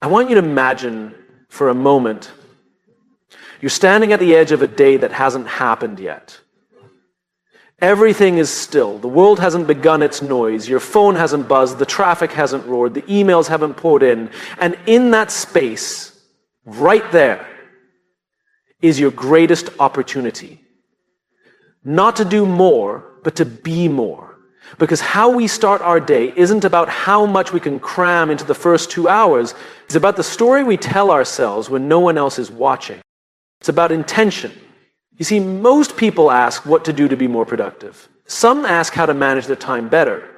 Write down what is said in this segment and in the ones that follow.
I want you to imagine for a moment you're standing at the edge of a day that hasn't happened yet. Everything is still. The world hasn't begun its noise. Your phone hasn't buzzed. The traffic hasn't roared. The emails haven't poured in. And in that space, right there, is your greatest opportunity. Not to do more, but to be more. Because how we start our day isn't about how much we can cram into the first 2 hours. It's about the story we tell ourselves when no one else is watching. It's about intention. You see, most people ask what to do to be more productive. Some ask how to manage their time better,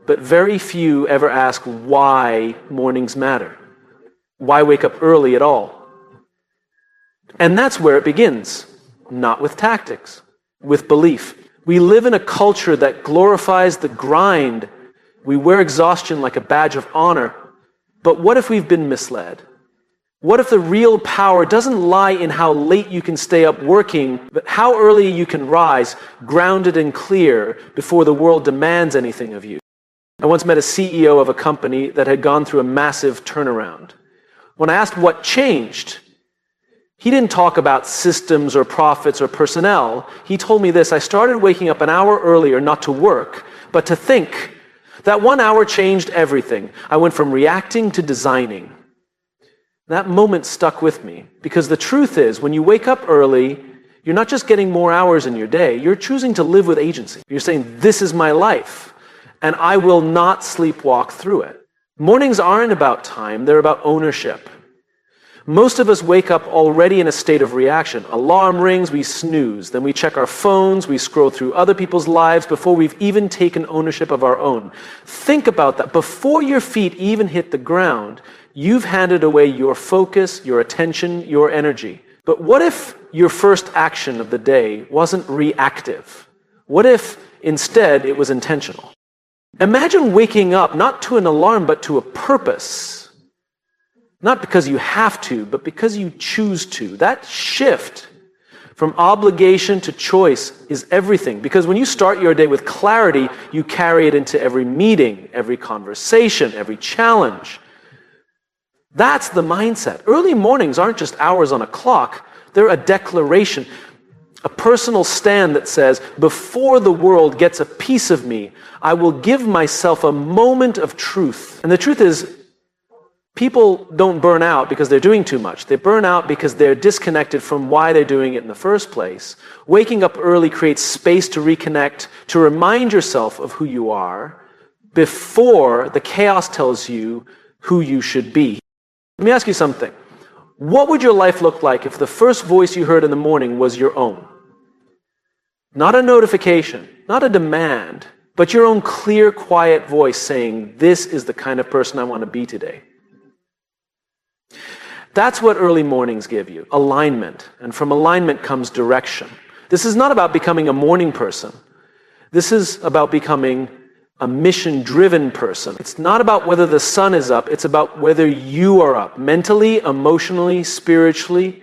but very few ever ask why mornings matter. Why wake up early at all? And that's where it begins. Not with tactics, with belief. We live in a culture that glorifies the grind. We wear exhaustion like a badge of honor. But what if we've been misled? What if the real power doesn't lie in how late you can stay up working, but how early you can rise, grounded and clear, before the world demands anything of you? I once met a CEO of a company that had gone through a massive turnaround. When I asked what changed, he didn't talk about systems or profits or personnel. He told me this: I started waking up an hour earlier not to work, but to think. That 1 hour changed everything. I went from reacting to designing. That moment stuck with me, because the truth is, when you wake up early, you're not just getting more hours in your day, you're choosing to live with agency. You're saying, this is my life, and I will not sleepwalk through it. Mornings aren't about time, they're about ownership. Most of us wake up already in a state of reaction. Alarm rings, we snooze. Then we check our phones, we scroll through other people's lives before we've even taken ownership of our own. Think about that. Before your feet even hit the ground, you've handed away your focus, your attention, your energy. But what if your first action of the day wasn't reactive? What if instead it was intentional? Imagine waking up not to an alarm, but to a purpose. Not because you have to, but because you choose to. That shift from obligation to choice is everything. Because when you start your day with clarity, you carry it into every meeting, every conversation, every challenge. That's the mindset. Early mornings aren't just hours on a clock. They're a declaration, a personal stand that says, before the world gets a piece of me, I will give myself a moment of truth. And the truth is, people don't burn out because they're doing too much. They burn out because they're disconnected from why they're doing it in the first place. Waking up early creates space to reconnect, to remind yourself of who you are before the chaos tells you who you should be. Let me ask you something. What would your life look like if the first voice you heard in the morning was your own? Not a notification, not a demand, but your own clear, quiet voice saying, this is the kind of person I want to be today. That's what early mornings give you, alignment. And from alignment comes direction. This is not about becoming a morning person. This is about becoming a mission-driven person. It's not about whether the sun is up, it's about whether you are up, mentally, emotionally, spiritually,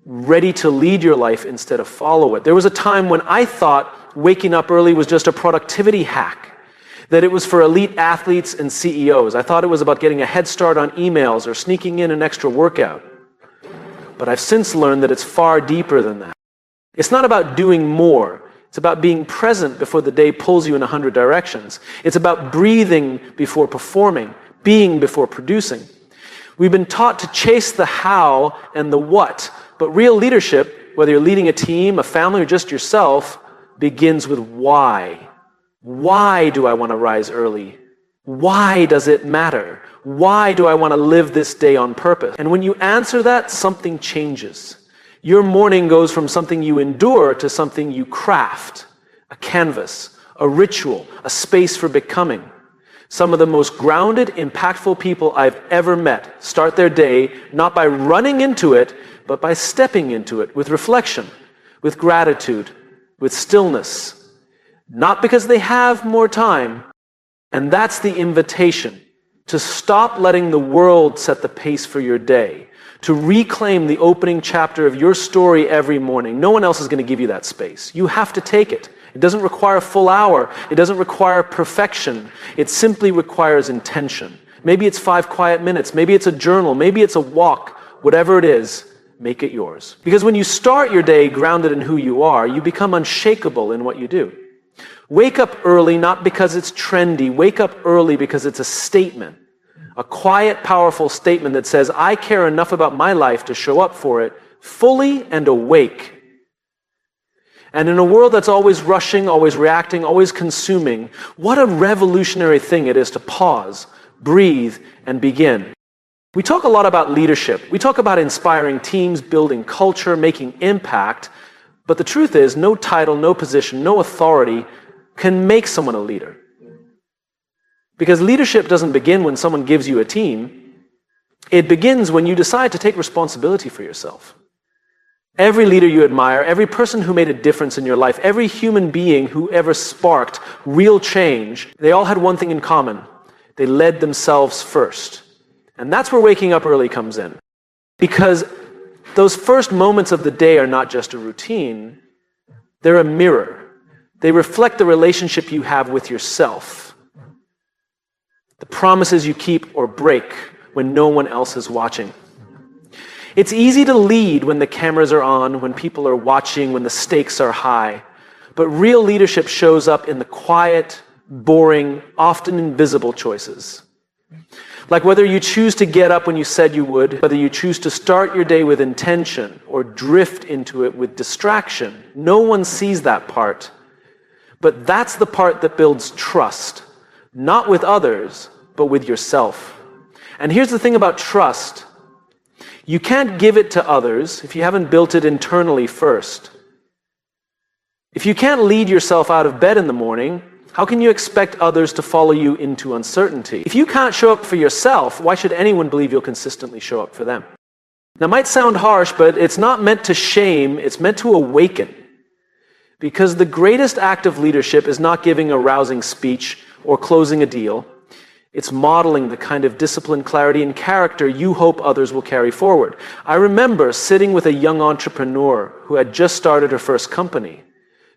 ready to lead your life instead of follow it. There was a time when I thought waking up early was just a productivity hack, that it was for elite athletes and CEOs. I thought it was about getting a head start on emails or sneaking in an extra workout. But I've since learned that it's far deeper than that. It's not about doing more. It's about being present before the day pulls you in 100 directions. It's about breathing before performing, being before producing. We've been taught to chase the how and the what, but real leadership, whether you're leading a team, a family, or just yourself, begins with why. Why do I want to rise early? Why does it matter? Why do I want to live this day on purpose? And when you answer that, something changes. Your morning goes from something you endure to something you craft, a canvas, a ritual, a space for becoming. Some of the most grounded, impactful people I've ever met start their day not by running into it, but by stepping into it with reflection, with gratitude, with stillness. Not because they have more time. And that's the invitation, to stop letting the world set the pace for your day, to reclaim the opening chapter of your story every morning. No one else is going to give you that space. You have to take it. It doesn't require a full hour. It doesn't require perfection. It simply requires intention. Maybe it's 5 quiet minutes. Maybe it's a journal. Maybe it's a walk. Whatever it is, make it yours. Because when you start your day grounded in who you are, you become unshakable in what you do. Wake up early not because it's trendy. Wake up early because it's a statement. A quiet, powerful statement that says, I care enough about my life to show up for it fully and awake. And in a world that's always rushing, always reacting, always consuming, what a revolutionary thing it is to pause, breathe, and begin. We talk a lot about leadership. We talk about inspiring teams, building culture, making impact. But the truth is, no title, no position, no authority can make someone a leader. Because leadership doesn't begin when someone gives you a team. It begins when you decide to take responsibility for yourself. Every leader you admire, every person who made a difference in your life, every human being who ever sparked real change, they all had one thing in common. They led themselves first. And that's where waking up early comes in. Because those first moments of the day are not just a routine, they're a mirror. They reflect the relationship you have with yourself. The promises you keep or break when no one else is watching. It's easy to lead when the cameras are on, when people are watching, when the stakes are high. But real leadership shows up in the quiet, boring, often invisible choices. Like whether you choose to get up when you said you would, whether you choose to start your day with intention or drift into it with distraction. No one sees that part. But that's the part that builds trust, not with others, but with yourself. And here's the thing about trust. You can't give it to others if you haven't built it internally first. If you can't lead yourself out of bed in the morning, how can you expect others to follow you into uncertainty? If you can't show up for yourself, why should anyone believe you'll consistently show up for them? Now, it might sound harsh, but it's not meant to shame, it's meant to awaken. Because the greatest act of leadership is not giving a rousing speech or closing a deal. It's modeling the kind of discipline, clarity, and character you hope others will carry forward. I remember sitting with a young entrepreneur who had just started her first company.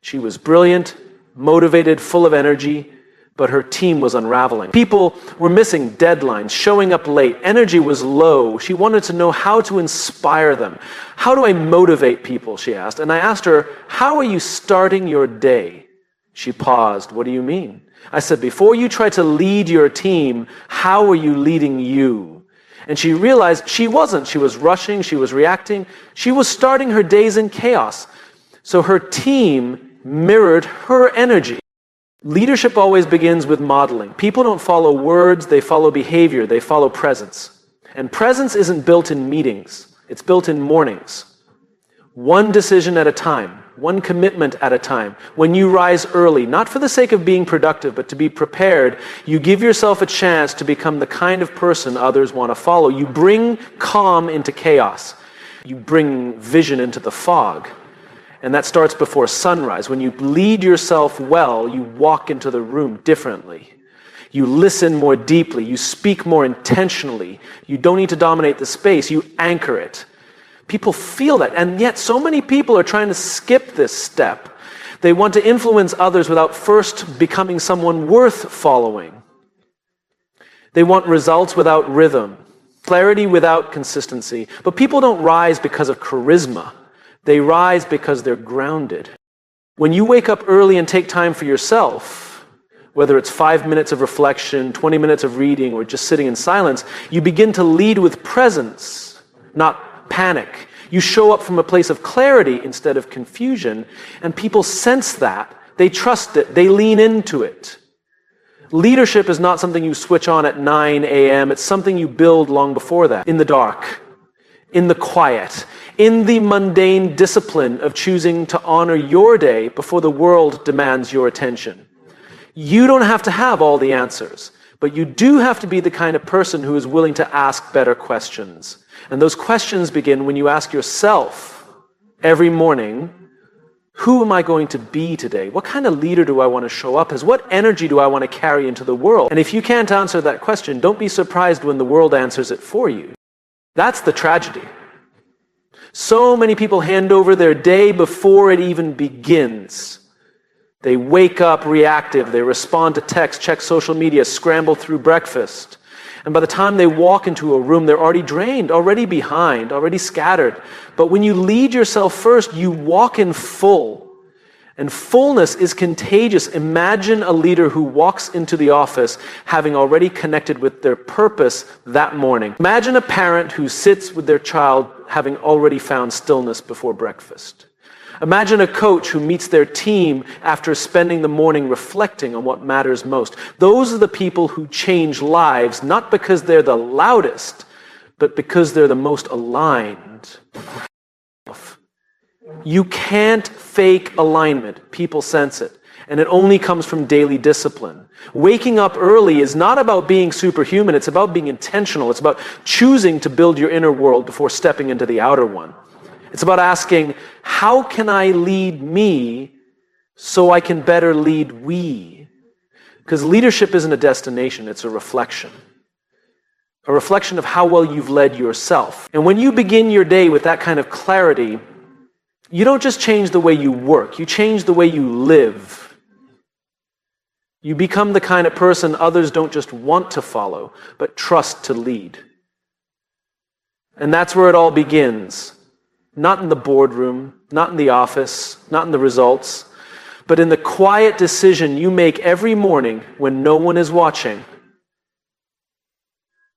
She was brilliant, motivated, full of energy, but her team was unraveling. People were missing deadlines, showing up late. Energy was low. She wanted to know how to inspire them. How do I motivate people, she asked. And I asked her, how are you starting your day? She paused. What do you mean? I said, before you try to lead your team, how are you leading you? And she realized she wasn't. She was rushing. She was reacting. She was starting her days in chaos. So her team mirrored her energy. Leadership always begins with modeling. People don't follow words, they follow behavior, they follow presence. And presence isn't built in meetings, it's built in mornings. One decision at a time, one commitment at a time. When you rise early, not for the sake of being productive, but to be prepared, you give yourself a chance to become the kind of person others want to follow. You bring calm into chaos. You bring vision into the fog. And that starts before sunrise. When you lead yourself well, you walk into the room differently. You listen more deeply. You speak more intentionally. You don't need to dominate the space. You anchor it. People feel that. And yet so many people are trying to skip this step. They want to influence others without first becoming someone worth following. They want results without rhythm, clarity without consistency. But people don't rise because of charisma. They rise because they're grounded. When you wake up early and take time for yourself, whether it's 5 minutes of reflection, 20 minutes of reading, or just sitting in silence, you begin to lead with presence, not panic. You show up from a place of clarity instead of confusion, and people sense that. They trust it. They lean into it. Leadership is not something you switch on at 9 a.m. It's something you build long before that, in the dark, in the quiet, in the mundane discipline of choosing to honor your day before the world demands your attention. You don't have to have all the answers, but you do have to be the kind of person who is willing to ask better questions. And those questions begin when you ask yourself every morning, who am I going to be today? What kind of leader do I want to show up as? What energy do I want to carry into the world? And if you can't answer that question, don't be surprised when the world answers it for you. That's the tragedy. So many people hand over their day before it even begins. They wake up reactive, they respond to text, check social media, scramble through breakfast. And by the time they walk into a room, they're already drained, already behind, already scattered. But when you lead yourself first, you walk in full. And fullness is contagious. Imagine a leader who walks into the office having already connected with their purpose that morning. Imagine a parent who sits with their child having already found stillness before breakfast. Imagine a coach who meets their team after spending the morning reflecting on what matters most. Those are the people who change lives, not because they're the loudest, but because they're the most aligned. You can't fake alignment. People sense it. And it only comes from daily discipline. Waking up early is not about being superhuman. It's about being intentional. It's about choosing to build your inner world before stepping into the outer one. It's about asking, how can I lead me so I can better lead we? Because leadership isn't a destination, it's a reflection. A reflection of how well you've led yourself. And when you begin your day with that kind of clarity, you don't just change the way you work, you change the way you live. You become the kind of person others don't just want to follow, but trust to lead. And that's where it all begins. Not in the boardroom, not in the office, not in the results, but in the quiet decision you make every morning when no one is watching.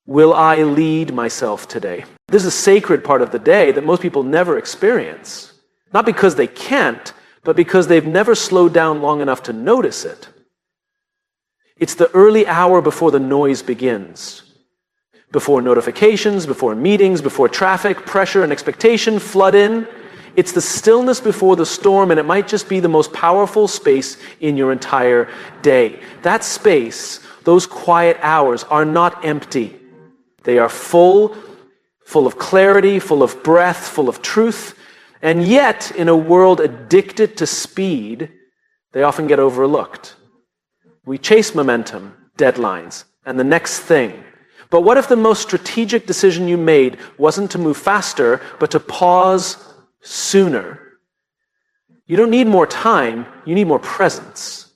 Will I lead myself today? This is a sacred part of the day that most people never experience. Not because they can't, but because they've never slowed down long enough to notice it. It's the early hour before the noise begins. Before notifications, before meetings, before traffic, pressure, and expectation flood in. It's the stillness before the storm, and it might just be the most powerful space in your entire day. That space, those quiet hours, are not empty. They are full of clarity, full of breath, full of truth. And yet, in a world addicted to speed, they often get overlooked. We chase momentum, deadlines, and the next thing. But what if the most strategic decision you made wasn't to move faster, but to pause sooner? You don't need more time, you need more presence.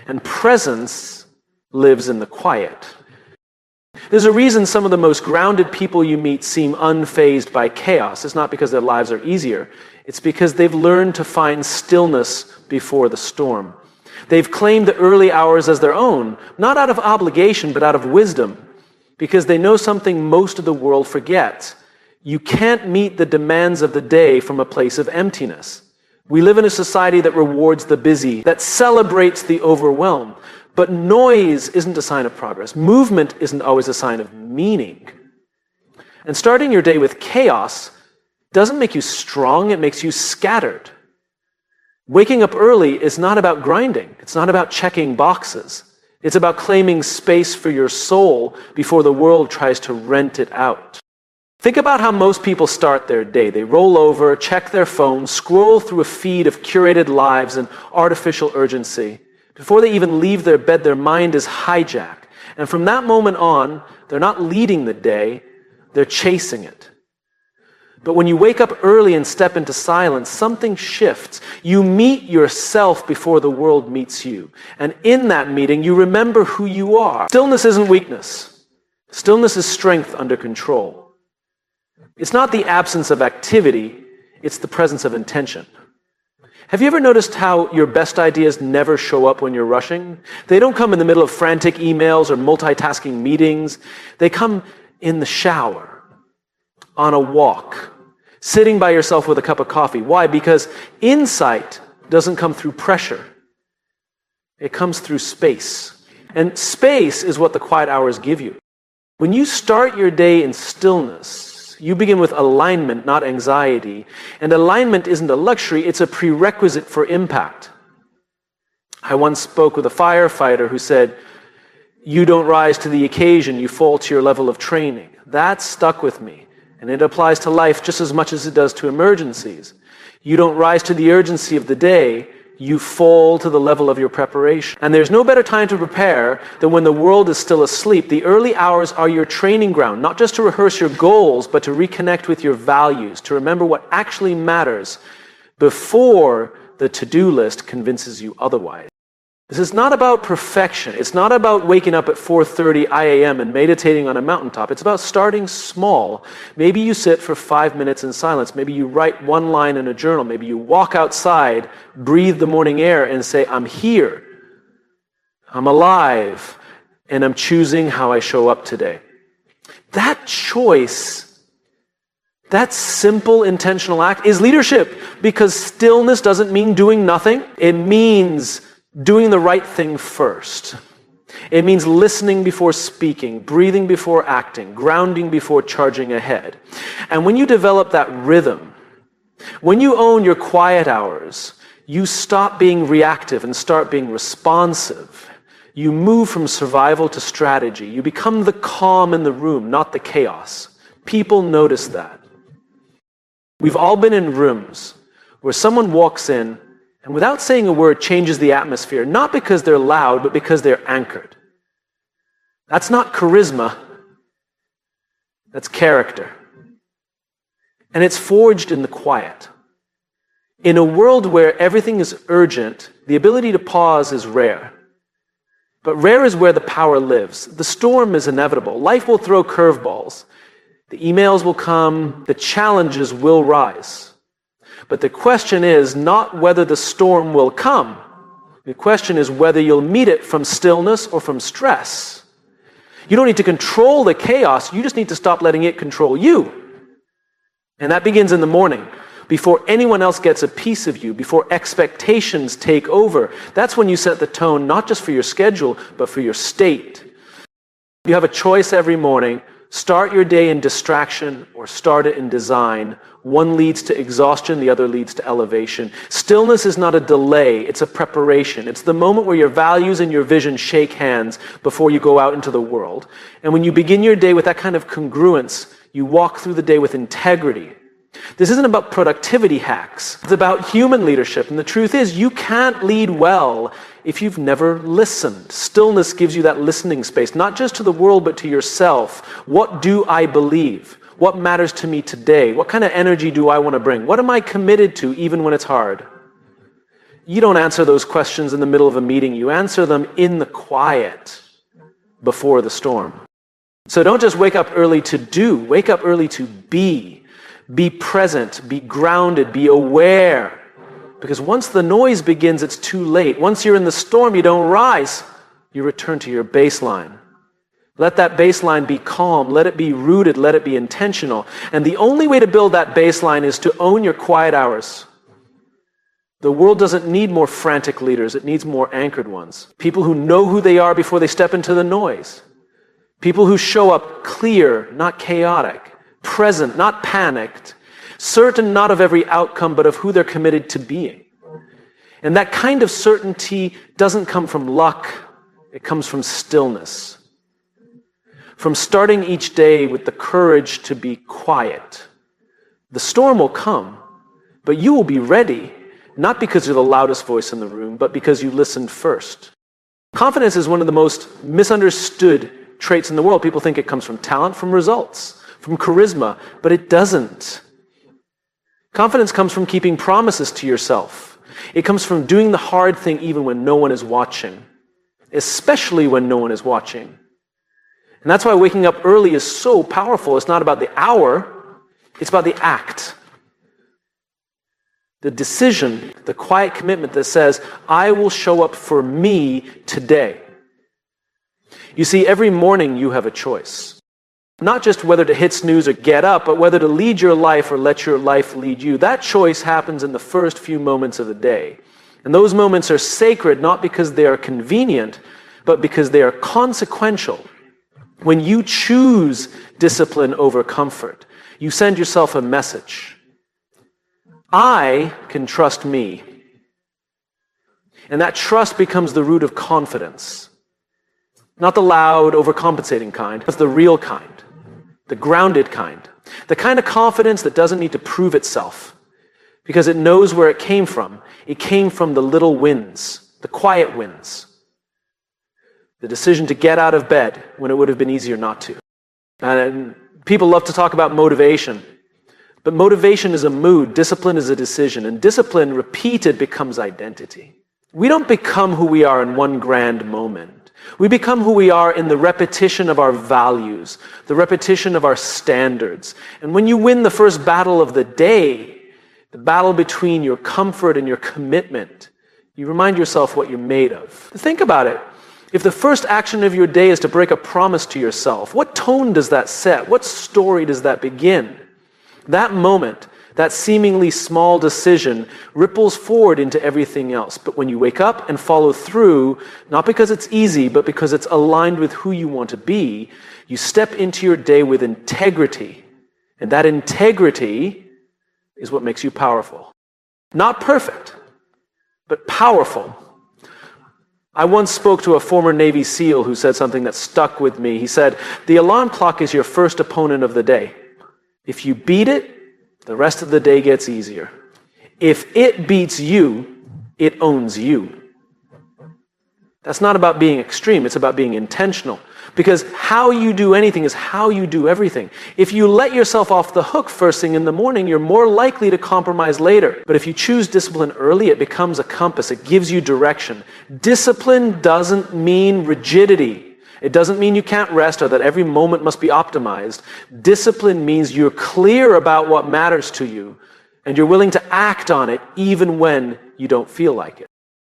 And presence lives in the quiet. There's a reason some of the most grounded people you meet seem unfazed by chaos. It's not because their lives are easier. It's because they've learned to find stillness before the storm. They've claimed the early hours as their own, not out of obligation, but out of wisdom. Because they know something most of the world forgets. You can't meet the demands of the day from a place of emptiness. We live in a society that rewards the busy, that celebrates the overwhelmed. But noise isn't a sign of progress. Movement isn't always a sign of meaning. And starting your day with chaos doesn't make you strong, it makes you scattered. Waking up early is not about grinding. It's not about checking boxes. It's about claiming space for your soul before the world tries to rent it out. Think about how most people start their day. They roll over, check their phone, scroll through a feed of curated lives and artificial urgency. Before they even leave their bed, their mind is hijacked. And from that moment on, they're not leading the day, they're chasing it. But when you wake up early and step into silence, something shifts. You meet yourself before the world meets you. And in that meeting, you remember who you are. Stillness isn't weakness. Stillness is strength under control. It's not the absence of activity, it's the presence of intention. Have you ever noticed how your best ideas never show up when you're rushing? They don't come in the middle of frantic emails or multitasking meetings. They come in the shower, on a walk, sitting by yourself with a cup of coffee. Why? Because insight doesn't come through pressure. It comes through space. And space is what the quiet hours give you. When you start your day in stillness, you begin with alignment, not anxiety. And alignment isn't a luxury, it's a prerequisite for impact. I once spoke with a firefighter who said, "You don't rise to the occasion, you fall to your level of training." That stuck with me. And it applies to life just as much as it does to emergencies. You don't rise to the urgency of the day, you fall to the level of your preparation. And there's no better time to prepare than when the world is still asleep. The early hours are your training ground, not just to rehearse your goals, but to reconnect with your values, to remember what actually matters before the to-do list convinces you otherwise. This is not about perfection. It's not about waking up at 4:30 a.m. and meditating on a mountaintop. It's about starting small. Maybe you sit for 5 minutes in silence. Maybe you write one line in a journal. Maybe you walk outside, breathe the morning air, and say, I'm here. I'm alive. And I'm choosing how I show up today. That choice, that simple intentional act is leadership, because stillness doesn't mean doing nothing. It means doing the right thing first. It means listening before speaking, breathing before acting, grounding before charging ahead. And when you develop that rhythm, when you own your quiet hours, you stop being reactive and start being responsive. You move from survival to strategy. You become the calm in the room, not the chaos. People notice that. We've all been in rooms where someone walks in and without saying a word changes the atmosphere, not because they're loud, but because they're anchored. That's not charisma. That's character. And it's forged in the quiet. In a world where everything is urgent, the ability to pause is rare. But rare is where the power lives. The storm is inevitable. Life will throw curveballs. The emails will come. The challenges will rise. But the question is not whether the storm will come. The question is whether you'll meet it from stillness or from stress. You don't need to control the chaos. You just need to stop letting it control you. And that begins in the morning. Before anyone else gets a piece of you, before expectations take over. That's when you set the tone, not just for your schedule, but for your state. You have a choice every morning. Start your day in distraction or start it in design. One leads to exhaustion, the other leads to elevation. Stillness is not a delay, it's a preparation. It's the moment where your values and your vision shake hands before you go out into the world. And when you begin your day with that kind of congruence, you walk through the day with integrity. This isn't about productivity hacks. It's about human leadership. And the truth is, you can't lead well if you've never listened. Stillness gives you that listening space, not just to the world, but to yourself. What do I believe? What matters to me today? What kind of energy do I want to bring? What am I committed to, even when it's hard? You don't answer those questions in the middle of a meeting. You answer them in the quiet before the storm. So don't just wake up early to do. Wake up early to be. Be present, be grounded, be aware. Because once the noise begins, it's too late. Once you're in the storm, you don't rise. You return to your baseline. Let that baseline be calm. Let it be rooted. Let it be intentional. And the only way to build that baseline is to own your quiet hours. The world doesn't need more frantic leaders. It needs more anchored ones. People who know who they are before they step into the noise. People who show up clear, not chaotic. Present, not panicked, certain not of every outcome, but of who they're committed to being. And that kind of certainty doesn't come from luck, it comes from stillness. From starting each day with the courage to be quiet. The storm will come, but you will be ready, not because you're the loudest voice in the room, but because you listened first. Confidence is one of the most misunderstood traits in the world. People think it comes from talent, from results, from charisma, but it doesn't. Confidence comes from keeping promises to yourself. It comes from doing the hard thing even when no one is watching, especially when no one is watching. And that's why waking up early is so powerful. It's not about the hour, it's about the act. The decision, the quiet commitment that says, I will show up for me today. You see, every morning you have a choice. Not just whether to hit snooze or get up, but whether to lead your life or let your life lead you. That choice happens in the first few moments of the day. And those moments are sacred, not because they are convenient, but because they are consequential. When you choose discipline over comfort, you send yourself a message. I can trust me. And that trust becomes the root of confidence. Not the loud, overcompensating kind, but the real kind. The grounded kind. The kind of confidence that doesn't need to prove itself because it knows where it came from. It came from the little wins, the quiet wins. The decision to get out of bed when it would have been easier not to. And people love to talk about motivation. But motivation is a mood, discipline is a decision. And discipline repeated becomes identity. We don't become who we are in one grand moment. We become who we are in the repetition of our values, the repetition of our standards. And when you win the first battle of the day, the battle between your comfort and your commitment, you remind yourself what you're made of. Think about it. If the first action of your day is to break a promise to yourself, what tone does that set? What story does that begin? That moment, that seemingly small decision, ripples forward into everything else. But when you wake up and follow through, not because it's easy, but because it's aligned with who you want to be, you step into your day with integrity. And that integrity is what makes you powerful. Not perfect, but powerful. I once spoke to a former Navy SEAL who said something that stuck with me. He said, "The alarm clock is your first opponent of the day. If you beat it, the rest of the day gets easier. If it beats you, it owns you." That's not about being extreme, it's about being intentional. Because how you do anything is how you do everything. If you let yourself off the hook first thing in the morning, you're more likely to compromise later. But if you choose discipline early, it becomes a compass. It gives you direction. Discipline doesn't mean rigidity. It doesn't mean you can't rest or that every moment must be optimized. Discipline means you're clear about what matters to you and you're willing to act on it even when you don't feel like it.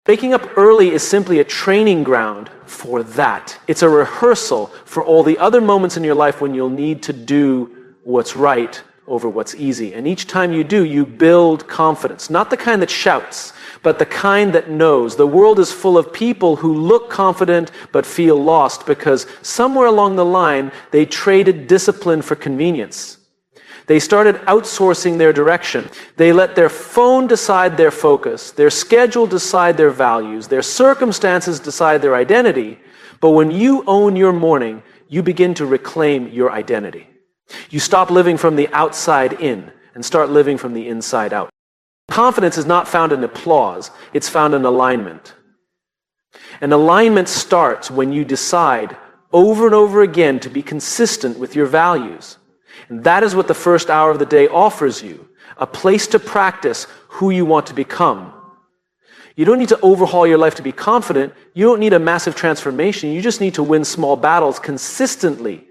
Waking up early is simply a training ground for that. It's a rehearsal for all the other moments in your life when you'll need to do what's right over what's easy. And each time you do, you build confidence. Not the kind that shouts, but the kind that knows. The world is full of people who look confident but feel lost because somewhere along the line, they traded discipline for convenience. They started outsourcing their direction. They let their phone decide their focus, their schedule decide their values, their circumstances decide their identity. But when you own your morning, you begin to reclaim your identity. You stop living from the outside in and start living from the inside out. Confidence is not found in applause, it's found in alignment. And alignment starts when you decide over and over again to be consistent with your values. And that is what the first hour of the day offers you, a place to practice who you want to become. You don't need to overhaul your life to be confident. You don't need a massive transformation. You just need to win small battles consistently.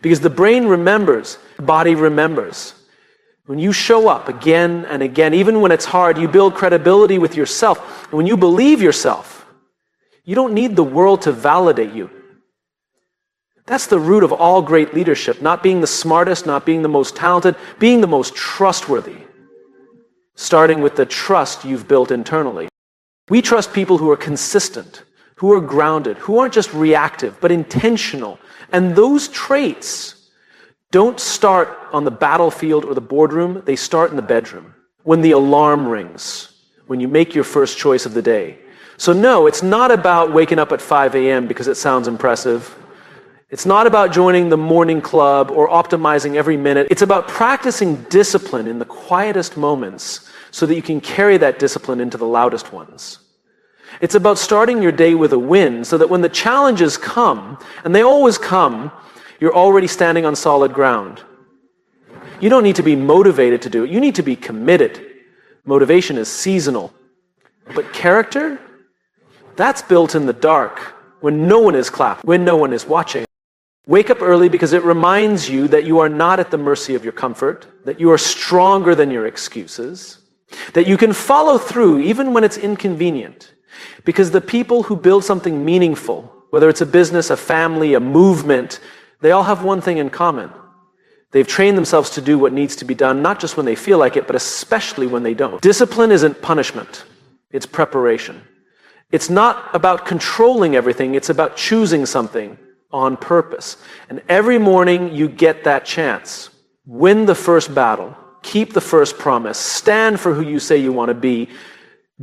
Because the brain remembers, the body remembers. When you show up again and again, even when it's hard, you build credibility with yourself. And when you believe yourself, you don't need the world to validate you. That's the root of all great leadership, not being the smartest, not being the most talented, being the most trustworthy, starting with the trust you've built internally. We trust people who are consistent, who are grounded, who aren't just reactive, but intentional. And those traits don't start on the battlefield or the boardroom, they start in the bedroom, when the alarm rings, when you make your first choice of the day. So no, it's not about waking up at 5 a.m. because it sounds impressive. It's not about joining the morning club or optimizing every minute. It's about practicing discipline in the quietest moments so that you can carry that discipline into the loudest ones. It's about starting your day with a win so that when the challenges come, and they always come, you're already standing on solid ground. You don't need to be motivated to do it. You need to be committed. Motivation is seasonal. But character, that's built in the dark when no one is clapping, when no one is watching. Wake up early because it reminds you that you are not at the mercy of your comfort, that you are stronger than your excuses, that you can follow through even when it's inconvenient. Because the people who build something meaningful, whether it's a business, a family, a movement, they all have one thing in common. They've trained themselves to do what needs to be done, not just when they feel like it, but especially when they don't. Discipline isn't punishment, it's preparation. It's not about controlling everything, it's about choosing something on purpose. And every morning you get that chance. Win the first battle. Keep the first promise. Stand for who you say you want to be.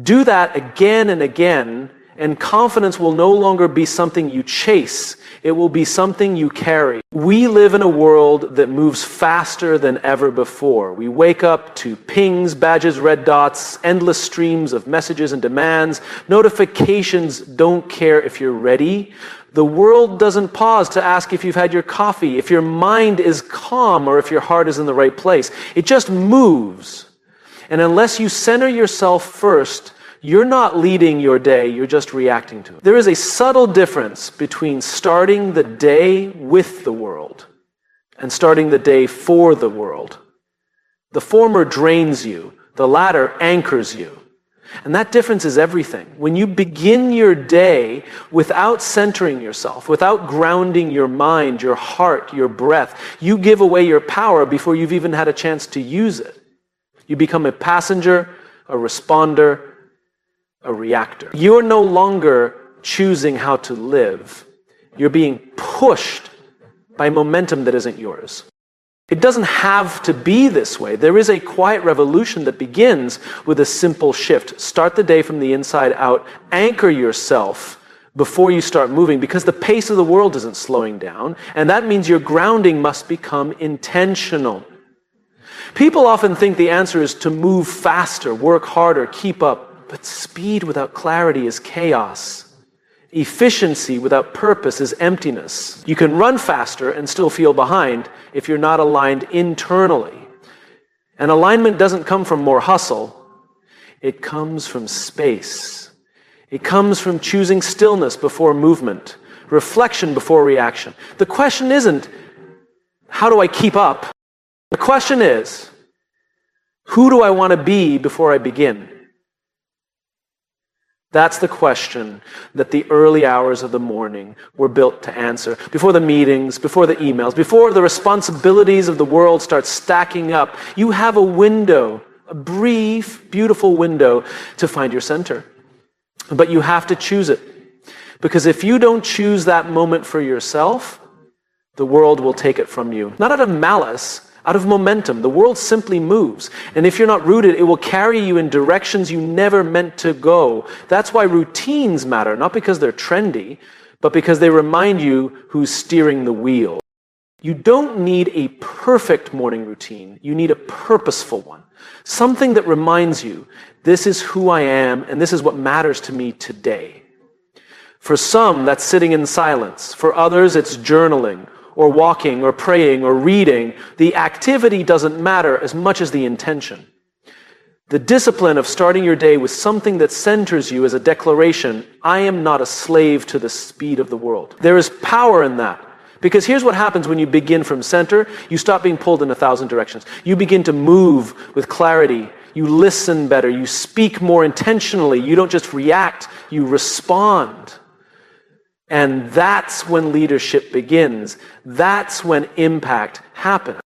Do that again and again, and confidence will no longer be something you chase. It will be something you carry. We live in a world that moves faster than ever before. We wake up to pings, badges, red dots, endless streams of messages and demands. Notifications don't care if you're ready. The world doesn't pause to ask if you've had your coffee, if your mind is calm, or if your heart is in the right place. It just moves. And unless you center yourself first You're not leading your day, you're just reacting to it. There is a subtle difference between starting the day with the world and starting the day for the world. The former drains you, the latter anchors you. And that difference is everything. When you begin your day without centering yourself, without grounding your mind, your heart, your breath, you give away your power before you've even had a chance to use it. You become a passenger, a responder, a reactor. You're no longer choosing how to live. You're being pushed by momentum that isn't yours. It doesn't have to be this way. There is a quiet revolution that begins with a simple shift. Start the day from the inside out. Anchor yourself before you start moving, because the pace of the world isn't slowing down, and that means your grounding must become intentional. People often think the answer is to move faster, work harder, keep up. But speed without clarity is chaos. Efficiency without purpose is emptiness. You can run faster and still feel behind if you're not aligned internally. And alignment doesn't come from more hustle. It comes from space. It comes from choosing stillness before movement, reflection before reaction. The question isn't, how do I keep up? The question is, who do I want to be before I begin? That's the question that the early hours of the morning were built to answer. Before the meetings, before the emails, before the responsibilities of the world start stacking up, you have a window, a brief, beautiful window to find your center. But you have to choose it. Because if you don't choose that moment for yourself, the world will take it from you. Not out of malice, out of momentum. The world simply moves. And if you're not rooted, it will carry you in directions you never meant to go. That's why routines matter, not because they're trendy, but because they remind you who's steering the wheel. You don't need a perfect morning routine. You need a purposeful one. Something that reminds you, this is who I am, and this is what matters to me today. For some, that's sitting in silence. For others, it's journaling, or walking, or praying, or reading. The activity doesn't matter as much as the intention. The discipline of starting your day with something that centers you as a declaration, I am not a slave to the speed of the world. There is power in that. Because here's what happens when you begin from center. You stop being pulled in 1,000 directions. You begin to move with clarity. You listen better. You speak more intentionally. You don't just react, you respond. And that's when leadership begins. That's when impact happens.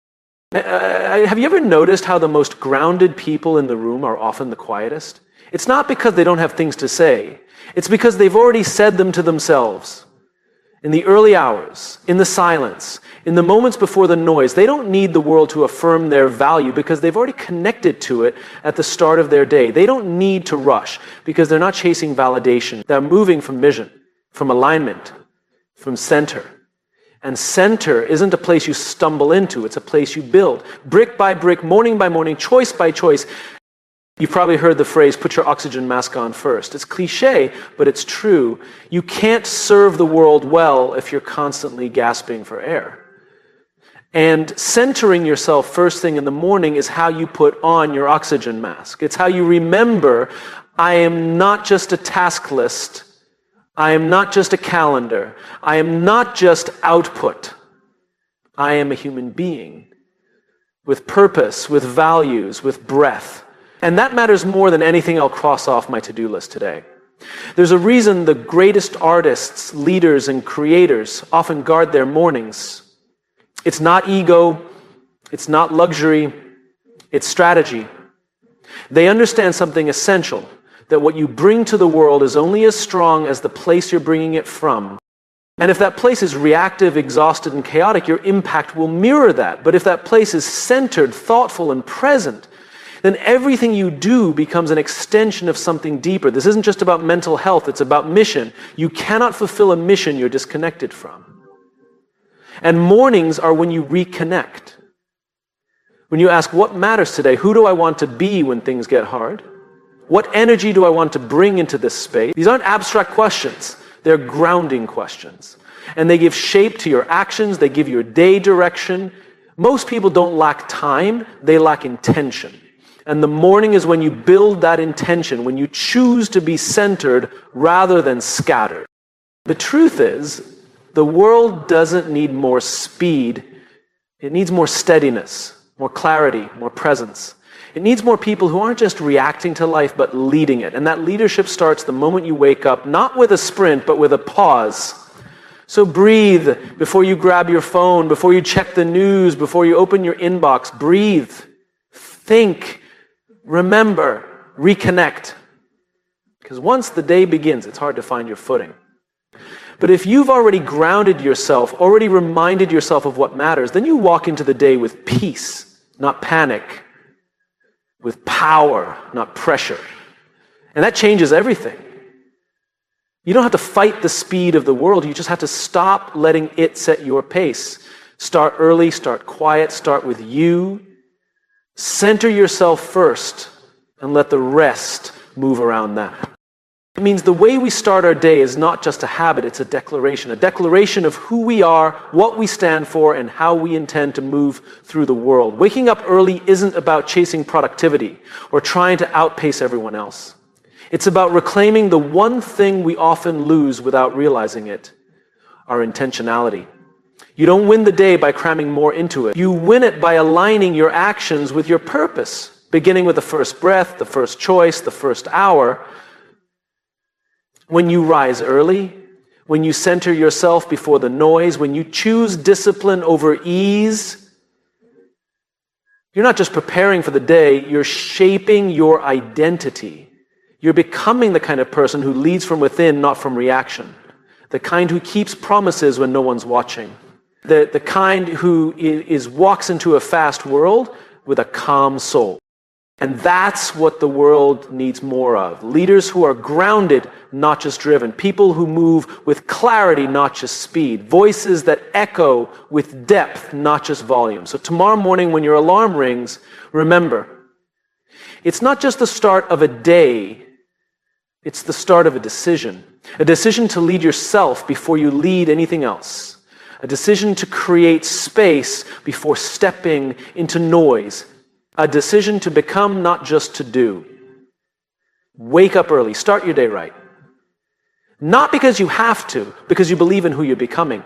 Have you ever noticed how the most grounded people in the room are often the quietest? It's not because they don't have things to say. It's because they've already said them to themselves. In the early hours, in the silence, in the moments before the noise, they don't need the world to affirm their value because they've already connected to it at the start of their day. They don't need to rush because they're not chasing validation. They're moving from vision, from alignment, from center. And center isn't a place you stumble into, it's a place you build. Brick by brick, morning by morning, choice by choice. You've probably heard the phrase, put your oxygen mask on first. It's cliche, but it's true. You can't serve the world well if you're constantly gasping for air. And centering yourself first thing in the morning is how you put on your oxygen mask. It's how you remember, I am not just a task list. I am not just a calendar. I am not just output. I am a human being with purpose, with values, with breath. And that matters more than anything I'll cross off my to-do list today. There's a reason the greatest artists, leaders, and creators often guard their mornings. It's not ego, it's not luxury, it's strategy. They understand something essential, that what you bring to the world is only as strong as the place you're bringing it from. And if that place is reactive, exhausted, and chaotic, your impact will mirror that. But if that place is centered, thoughtful, and present, then everything you do becomes an extension of something deeper. This isn't just about mental health, it's about mission. You cannot fulfill a mission you're disconnected from. And mornings are when you reconnect. When you ask, what matters today? Who do I want to be when things get hard? What energy do I want to bring into this space? These aren't abstract questions. They're grounding questions. And they give shape to your actions. They give your day direction. Most people don't lack time. They lack intention. And the morning is when you build that intention, when you choose to be centered rather than scattered. The truth is, the world doesn't need more speed. It needs more steadiness, more clarity, more presence. It needs more people who aren't just reacting to life, but leading it. And that leadership starts the moment you wake up, not with a sprint, but with a pause. So breathe before you grab your phone, before you check the news, before you open your inbox. Breathe. Think. Remember, reconnect. Because once the day begins, it's hard to find your footing. But if you've already grounded yourself, already reminded yourself of what matters, then you walk into the day with peace, not panic, with power, not pressure. And that changes everything. You don't have to fight the speed of the world. You just have to stop letting it set your pace. Start early, start quiet, start with you. Center yourself first and let the rest move around that. It means the way we start our day is not just a habit, it's a declaration of who we are, what we stand for, and how we intend to move through the world. Waking up early isn't about chasing productivity or trying to outpace everyone else. It's about reclaiming the one thing we often lose without realizing it, our intentionality. You don't win the day by cramming more into it. You win it by aligning your actions with your purpose, beginning with the first breath, the first choice, the first hour. When you rise early, when you center yourself before the noise, when you choose discipline over ease, you're not just preparing for the day, you're shaping your identity. You're becoming the kind of person who leads from within, not from reaction. The kind who keeps promises when no one's watching. The kind who walks into a fast world with a calm soul. And that's what the world needs more of. Leaders who are grounded, not just driven. People who move with clarity, not just speed. Voices that echo with depth, not just volume. So tomorrow morning when your alarm rings, remember, it's not just the start of a day, it's the start of a decision. A decision to lead yourself before you lead anything else. A decision to create space before stepping into noise. A decision to become, not just to do. Wake up early. Start your day right. Not because you have to, because you believe in who you're becoming.